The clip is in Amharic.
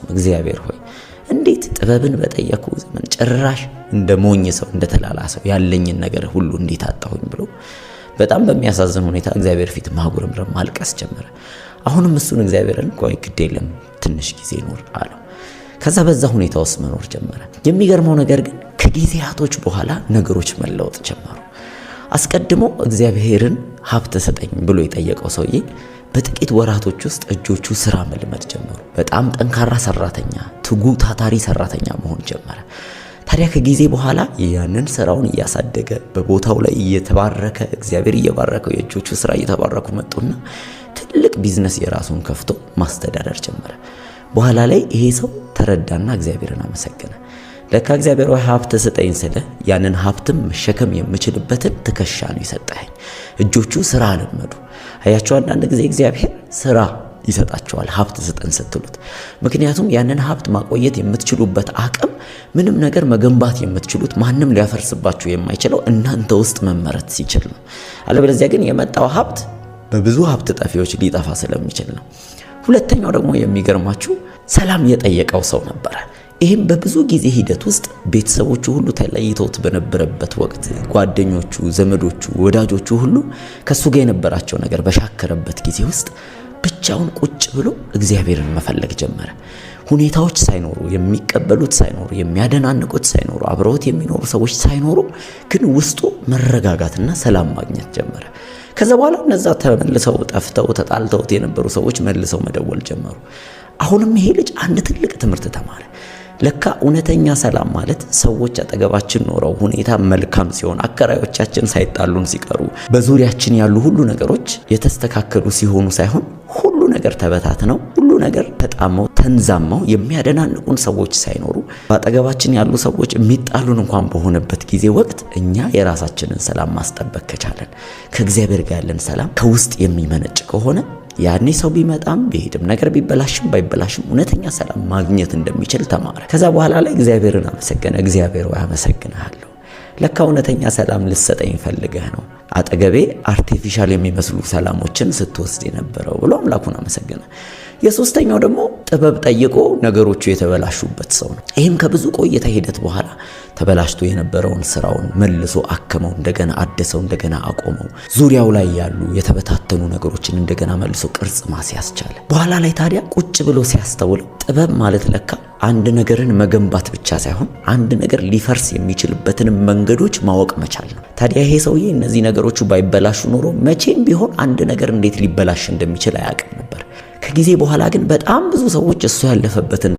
እግዚአብሔር ሆይ እንዴት ጥበብን በጠየቁ ዘመን ጭራሽ እንደ ሞኝ ሰው እንደተላላሰው ያለኝን ነገር ሁሉ እንዴት አጣሁኝ ብሎ በጣም በሚያሳዝን ሁኔታ እግዚአብሔር ፊት ማጉረምረም ማልቀስ ጀመረ። አሁንም እሱን እግዚአብሔርን ቆይ ግድ የለም ትንሽ ጊዜ ኖር አለው። ከዛ በዛ ሁኔታ ውስጥ መኖር ጀመረ። የሚገርመው ነገር ግን ከጊዜያቶች በኋላ ነገሮች መለወጥ ጀመሩ። አስቀድሞ እግዚአብሔርን ሀብት ሰጠኝ ብሎ የጠየቀው ሰውዬ በጥቂት ወራቶች ውስጥ እጆቹ ስራ መልመድ ጀመሩ። በጣም ጠንካራ ሰራተኛ፣ ትጉ ታታሪ ሰራተኛ መሆን ጀመረ። ታዲያ ከጊዜ በኋላ ያንን ስራውን እያሳደገ በቦታው ላይ እየተባረከ እግዚአብሔር እየባረከው የእጆቹ ስራ እየተባረኩ መጡና ትልቅ ቢዝነስ የራሱን ከፍቶ ማስተዳደር ጀመረ። በኋላ ላይ ይሄ ሰው ተረዳና እግዚአብሔርን አመሰገነ። ለካ እግዚአብሔር ወይ ሀብት ስጠኝ ስለ ያንን ሀብትም መሸከም የምችልበትን ትከሻ ነው የሰጠኸኝ። እጆቹ ስራ ለመዱ። አያችሁ አንዳንድ ጊዜ እግዚአብሔር ስራ ይሰጣቸዋል ሀብት ስጠን ስትሉት። ምክንያቱም ያንን ሀብት ማቆየት የምትችሉበት አቅም ምንም ነገር መገንባት የምትችሉት ማንም ሊያፈርስባችሁ የማይችለው እናንተ ውስጥ መመረት ሲችል ነው። አለበለዚያ ግን የመጣው ሀብት በብዙ ሀብት ጠፊዎች ሊጠፋ ስለሚችል ነው። ሁለተኛው ደግሞ የሚገርማችሁ ሰላም የጠየቀው ሰው ነበረ። ይህም በብዙ ጊዜ ሂደት ውስጥ ቤተሰቦቹ ሁሉ ተለይተውት በነበረበት ወቅት ጓደኞቹ፣ ዘመዶቹ፣ ወዳጆቹ ሁሉ ከሱ ጋር የነበራቸው ነገር በሻከረበት ጊዜ ውስጥ ብቻውን ቁጭ ብሎ እግዚአብሔርን መፈለግ ጀመረ። ሁኔታዎች ሳይኖሩ፣ የሚቀበሉት ሳይኖሩ፣ የሚያደናንቁት ሳይኖሩ፣ አብረውት የሚኖሩ ሰዎች ሳይኖሩ ግን ውስጡ መረጋጋትና ሰላም ማግኘት ጀመረ። ከዛ በኋላ እነዛ ተመልሰው ጠፍተው ተጣልተውት የነበሩ ሰዎች መልሰው መደወል ጀመሩ። አሁንም ይሄ ልጅ አንድ ትልቅ ትምህርት ተማረ። ለካ እውነተኛ ሰላም ማለት ሰዎች አጠገባችን ኖረው ሁኔታ መልካም ሲሆን፣ አከራዮቻችን ሳይጣሉን ሲቀሩ፣ በዙሪያችን ያሉ ሁሉ ነገሮች የተስተካከሉ ሲሆኑ ሳይሆን ሁሉ ነገር ተበታትነው ሁሉ ነገር ተጣመው ተንዛመው የሚያደናንቁን ሰዎች ሳይኖሩ በአጠገባችን ያሉ ሰዎች የሚጣሉን እንኳን በሆነበት ጊዜ ወቅት እኛ የራሳችንን ሰላም ማስጠበቅ ከቻለን ከእግዚአብሔር ጋር ያለን ሰላም ከውስጥ የሚመነጭ ከሆነ ያኔ ሰው ቢመጣም ቢሄድም ነገር ቢበላሽም ባይበላሽም እውነተኛ ሰላም ማግኘት እንደሚችል ተማረ። ከዛ በኋላ ላይ እግዚአብሔርን አመሰገነ። እግዚአብሔር ወይ አመሰግናለሁ፣ ለካ እውነተኛ ሰላም ልትሰጠኝ ፈልገህ ነው አጠገቤ አርቲፊሻል የሚመስሉ ሰላሞችን ስትወስድ የነበረው ብሎ አምላኩን አመሰገነ። የሶስተኛው ደግሞ ጥበብ ጠይቆ ነገሮቹ የተበላሹበት ሰው ነው። ይህም ከብዙ ቆይታ ሂደት በኋላ ተበላሽቶ የነበረውን ስራውን መልሶ አከመው፣ እንደገና አደሰው፣ እንደገና አቆመው። ዙሪያው ላይ ያሉ የተበታተኑ ነገሮችን እንደገና መልሶ ቅርጽ ማስያዝ ቻለ። በኋላ ላይ ታዲያ ቁጭ ብሎ ሲያስተውለው ጥበብ ማለት ለካ አንድ ነገርን መገንባት ብቻ ሳይሆን አንድ ነገር ሊፈርስ የሚችልበትን መንገዶች ማወቅ መቻል ነው። ታዲያ ይሄ ሰውዬ እነዚህ ነገሮቹ ባይበላሹ ኖሮ መቼም ቢሆን አንድ ነገር እንዴት ሊበላሽ እንደሚችል አያውቅም ነበር። ከጊዜ በኋላ ግን በጣም ብዙ ሰዎች እሱ ያለፈበትን